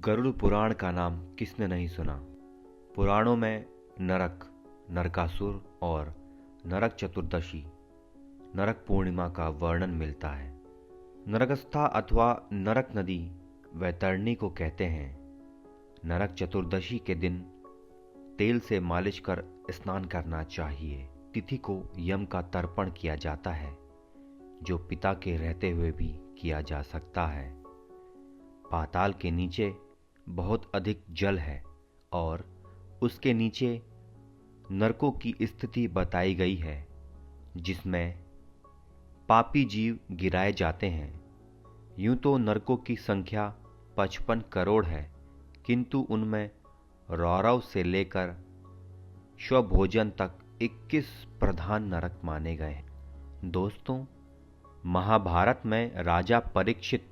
गरुड़ पुराण का नाम किसने नहीं सुना। पुराणों में नरक, नरकासुर और नरक चतुर्दशी, नरक पूर्णिमा का वर्णन मिलता है। नरकस्था अथवा नरक नदी वैतरणी को कहते हैं। नरक चतुर्दशी के दिन तेल से मालिश कर स्नान करना चाहिए। तिथि को यम का तर्पण किया जाता है, जो पिता के रहते हुए भी किया जा सकता है। पाताल के नीचे बहुत अधिक जल है और उसके नीचे नरकों की स्थिति बताई गई है, जिसमें पापी जीव गिराए जाते हैं। यूं तो नरकों की संख्या 55 करोड़ है, किंतु उनमें रौरव से लेकर स्वभोजन तक 21 प्रधान नरक माने गए हैं। दोस्तों, महाभारत में राजा परीक्षित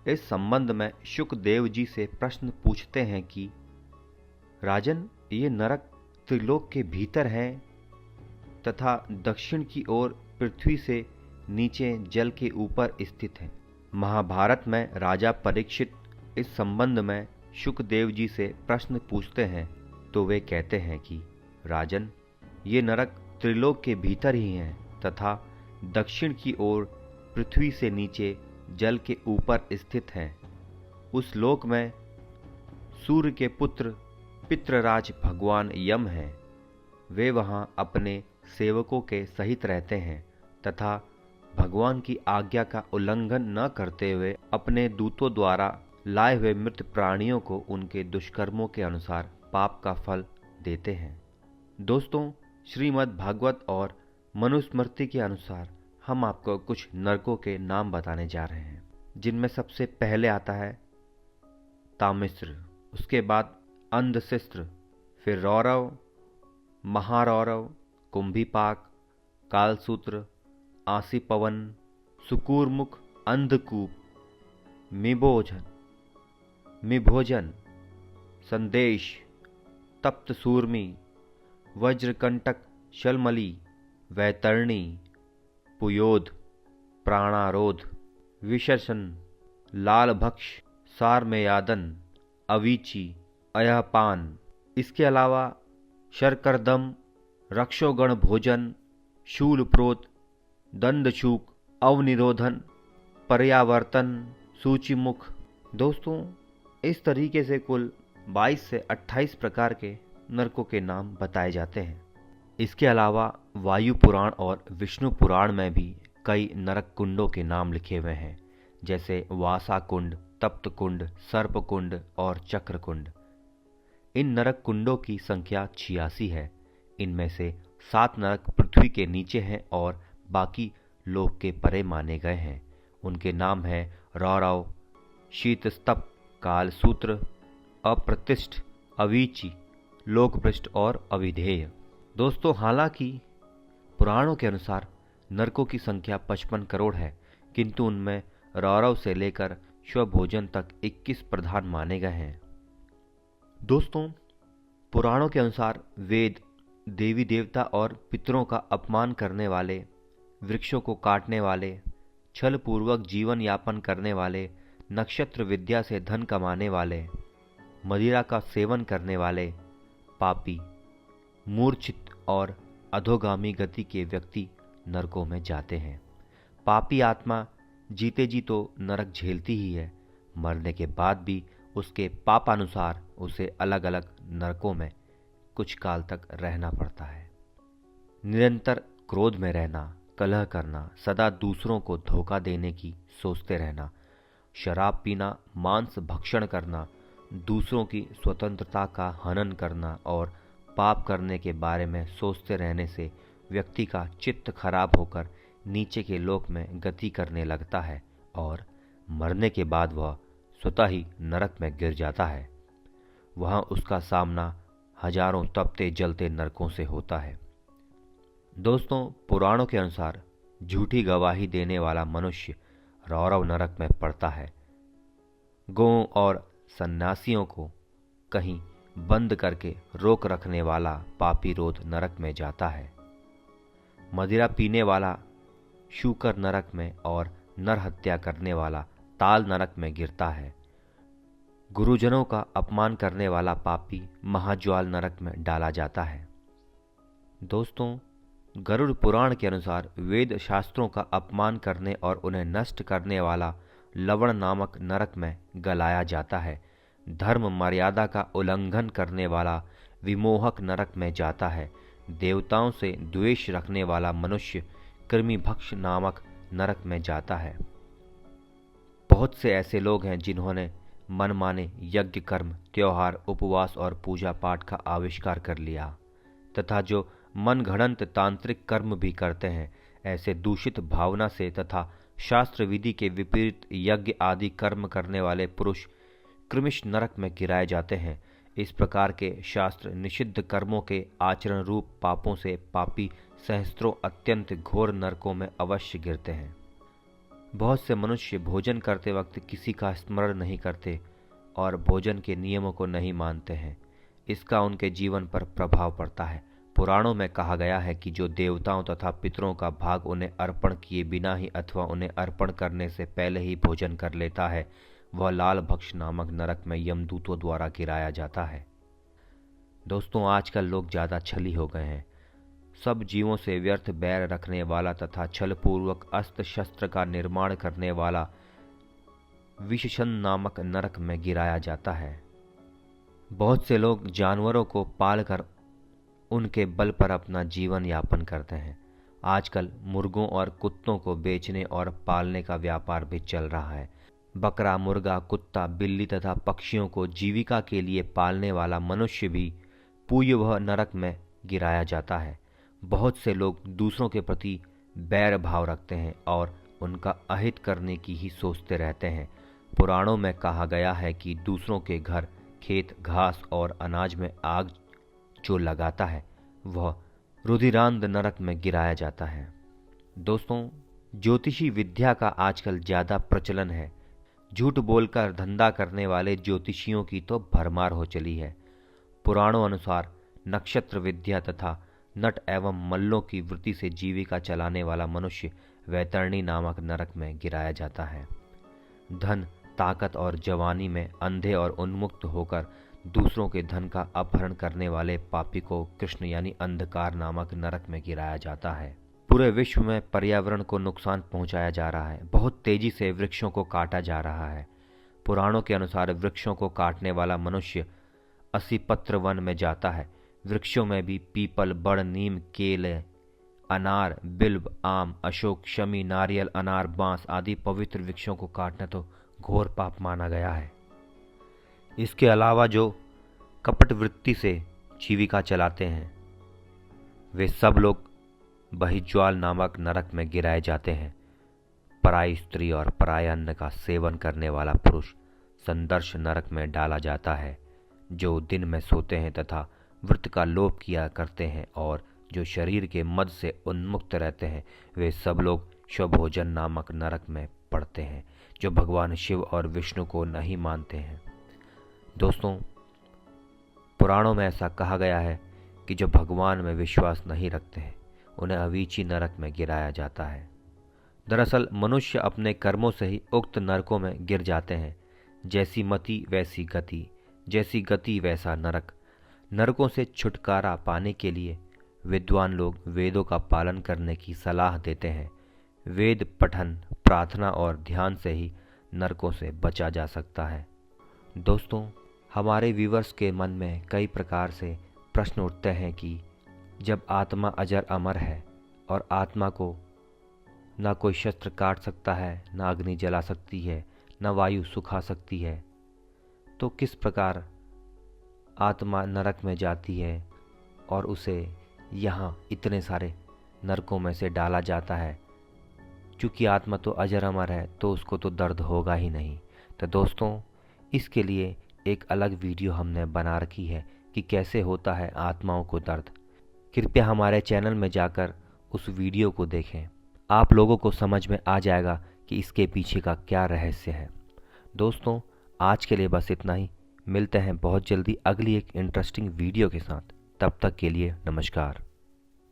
इस संबंध में शुकदेव जी से प्रश्न पूछते हैं कि राजन, ये नरक त्रिलोक के भीतर हैं तथा दक्षिण की ओर पृथ्वी से नीचे जल के ऊपर स्थित हैं। महाभारत में राजा परीक्षित इस संबंध में शुकदेव जी से प्रश्न पूछते हैं तो वे कहते हैं कि राजन, ये नरक त्रिलोक के भीतर ही हैं तथा दक्षिण की ओर पृथ्वी से नीचे जल के ऊपर स्थित हैं। उस लोक में सूर्य के पुत्र पितृराज भगवान यम हैं। वे वहाँ अपने सेवकों के सहित रहते हैं तथा भगवान की आज्ञा का उल्लंघन न करते हुए अपने दूतों द्वारा लाए हुए मृत प्राणियों को उनके दुष्कर्मों के अनुसार पाप का फल देते हैं। दोस्तों, श्रीमद् भागवत और मनुस्मृति के अनुसार हम आपको कुछ नरकों के नाम बताने जा रहे हैं, जिनमें सबसे पहले आता है तामिश्र, उसके बाद अंधशिस्त्र, फिर रौरव, महारौरव, कुंभीपाक, कालसूत्र, आसीपवन, सुकूरमुख, अंधकूप, मिभोजन, संदेश, तप्तसूर्मी, वज्रकंटक, शलमली, वैतरणी, पुयोध, प्राणारोध, विशर्षण, लालभक्ष, सारमेयादन, अवीची, अयहपान। इसके अलावा शर्करदम, रक्षोगण भोजन, शूलप्रोत, दंडशूक, अवनिरोधन, पर्यावर्तन, सूचिमुख। दोस्तों, इस तरीके से कुल 22 से 28 प्रकार के नरकों के नाम बताए जाते हैं। इसके अलावा वायु पुराण और विष्णु पुराण में भी कई नरक कुंडों के नाम लिखे हुए हैं, जैसे वासा कुंड, तप्त कुंड, सर्प कुंड और चक्र कुंड। इन नरक कुंडों की संख्या 86 है। इनमें से 7 नरक पृथ्वी के नीचे हैं और बाकी लोक के परे माने गए हैं। उनके नाम हैं रौरव, शीतस्तप, कालसूत्र, अप्रतिष्ठ, अवीची, लोकभ्रष्ट और अविधेय। दोस्तों, हालांकि पुराणों के अनुसार नरकों की संख्या 55 करोड़ है, किंतु उनमें रौरव से लेकर स्वभोजन तक 21 प्रधान माने गए हैं। दोस्तों, पुराणों के अनुसार वेद, देवी देवता और पितरों का अपमान करने वाले, वृक्षों को काटने वाले, छल पूर्वक जीवन यापन करने वाले, नक्षत्र विद्या से धन कमाने वाले, मदिरा का सेवन करने वाले, पापी, मूर्छित और अधोगामी गति के व्यक्ति नरकों में जाते हैं। पापी आत्मा जीते जी तो नरक झेलती ही है, मरने के बाद भी उसके पापानुसार उसे अलग अलग नरकों में कुछ काल तक रहना पड़ता है। निरंतर क्रोध में रहना, कलह करना, सदा दूसरों को धोखा देने की सोचते रहना, शराब पीना, मांस भक्षण करना, दूसरों की स्वतंत्रता का हनन करना और पाप करने के बारे में सोचते रहने से व्यक्ति का चित्त खराब होकर नीचे के लोक में गति करने लगता है और मरने के बाद वह स्वतः ही नरक में गिर जाता है। वहाँ उसका सामना हजारों तपते जलते नरकों से होता है। दोस्तों, पुराणों के अनुसार झूठी गवाही देने वाला मनुष्य रौरव नरक में पड़ता है। गौओं और सन्यासियों को कहीं बंद करके रोक रखने वाला पापी रोध नरक में जाता है। मदिरा पीने वाला शूकर नरक में और नर हत्या करने वाला ताल नरक में गिरता है। गुरुजनों का अपमान करने वाला पापी महाज्वाल नरक में डाला जाता है। दोस्तों, गरुड़ पुराण के अनुसार वेद शास्त्रों का अपमान करने और उन्हें नष्ट करने वाला लवण नामक नरक में गलाया जाता है। धर्म मर्यादा का उल्लंघन करने वाला विमोहक नरक में जाता है। देवताओं से द्वेष रखने वाला मनुष्य कृमिभक्ष नामक नरक में जाता है। बहुत से ऐसे लोग हैं जिन्होंने मनमाने यज्ञ कर्म, त्योहार, उपवास और पूजा पाठ का आविष्कार कर लिया तथा जो मनगढ़ंत तांत्रिक कर्म भी करते हैं। ऐसे दूषित भावना से तथा शास्त्र विधि के विपरीत यज्ञ आदि कर्म करने वाले पुरुष कृमिश नरक में गिराए जाते हैं। इस प्रकार के शास्त्र निषिद्ध कर्मों के आचरण रूप पापों से पापी सहस्त्रों अत्यंत घोर नरकों में अवश्य गिरते हैं। बहुत से मनुष्य भोजन करते वक्त किसी का स्मरण नहीं करते और भोजन के नियमों को नहीं मानते हैं। इसका उनके जीवन पर प्रभाव पड़ता है। पुराणों में कहा गया है कि जो देवताओं तथा पितरों का भाग उन्हें अर्पण किए बिना ही अथवा उन्हें अर्पण करने से पहले ही भोजन कर लेता है, वह लाल भक्ष नामक नरक में यमदूतों द्वारा गिराया जाता है। दोस्तों, आजकल लोग ज़्यादा छली हो गए हैं। सब जीवों से व्यर्थ बैर रखने वाला तथा छलपूर्वक अस्त्र शस्त्र का निर्माण करने वाला विषशन नामक नरक में गिराया जाता है। बहुत से लोग जानवरों को पालकर उनके बल पर अपना जीवन यापन करते हैं। आजकल मुर्गों और कुत्तों को बेचने और पालने का व्यापार भी चल रहा है। बकरा, मुर्गा, कुत्ता, बिल्ली तथा पक्षियों को जीविका के लिए पालने वाला मनुष्य भी पूयवह नरक में गिराया जाता है। बहुत से लोग दूसरों के प्रति बैर भाव रखते हैं और उनका अहित करने की ही सोचते रहते हैं। पुराणों में कहा गया है कि दूसरों के घर, खेत, घास और अनाज में आग जो लगाता है वह रुधिरांध नरक में गिराया जाता है। दोस्तों, ज्योतिषी विद्या का आजकल ज़्यादा प्रचलन है। झूठ बोलकर धंधा करने वाले ज्योतिषियों की तो भरमार हो चली है। पुराणों अनुसार नक्षत्र विद्या तथा नट एवं मल्लों की वृत्ति से जीविका चलाने वाला मनुष्य वैतरणी नामक नरक में गिराया जाता है। धन, ताकत और जवानी में अंधे और उन्मुक्त होकर दूसरों के धन का अपहरण करने वाले पापी को कृष्ण यानी अंधकार नामक नरक में गिराया जाता है। पूरे विश्व में पर्यावरण को नुकसान पहुंचाया जा रहा है। बहुत तेजी से वृक्षों को काटा जा रहा है। पुराणों के अनुसार वृक्षों को काटने वाला मनुष्य असीपत्र वन में जाता है। वृक्षों में भी पीपल, बड़, नीम, केले, अनार, बिल्व, आम, अशोक, शमी, नारियल, अनार, बांस आदि पवित्र वृक्षों को काटना तो घोर पाप माना गया है। इसके अलावा जो कपट वृत्ति से जीविका चलाते हैं वे सब लोग बहिज्वाल नामक नरक में गिराए जाते हैं। पराई स्त्री और पराय अन्न का सेवन करने वाला पुरुष संदर्श नरक में डाला जाता है। जो दिन में सोते हैं तथा व्रत का लोप किया करते हैं और जो शरीर के मद से उन्मुक्त रहते हैं वे सब लोग स्वभोजन नामक नरक में पड़ते हैं। जो भगवान शिव और विष्णु को नहीं मानते हैं। दोस्तों, पुराणों में ऐसा कहा गया है कि जो भगवान में विश्वास नहीं रखते हैं उन्हें अवीची नरक में गिराया जाता है। दरअसल मनुष्य अपने कर्मों से ही उक्त नरकों में गिर जाते हैं। जैसी मति वैसी गति, जैसी गति वैसा नरक। नरकों से छुटकारा पाने के लिए विद्वान लोग वेदों का पालन करने की सलाह देते हैं। वेद पठन, प्रार्थना और ध्यान से ही नरकों से बचा जा सकता है। दोस्तों, हमारे व्यूअर्स के मन में कई प्रकार से प्रश्न उठते हैं कि जब आत्मा अजर अमर है और आत्मा को ना कोई शस्त्र काट सकता है, ना अग्नि जला सकती है, ना वायु सुखा सकती है, तो किस प्रकार आत्मा नरक में जाती है और उसे यहाँ इतने सारे नरकों में से डाला जाता है। क्योंकि आत्मा तो अजर अमर है तो उसको तो दर्द होगा ही नहीं। तो दोस्तों, इसके लिए एक अलग वीडियो हमने बना रखी है कि कैसे होता है आत्माओं को दर्द। कृपया हमारे चैनल में जाकर उस वीडियो को देखें। आप लोगों को समझ में आ जाएगा कि इसके पीछे का क्या रहस्य है। दोस्तों, आज के लिए बस इतना ही। मिलते हैं बहुत जल्दी अगली एक इंटरेस्टिंग वीडियो के साथ। तब तक के लिए नमस्कार।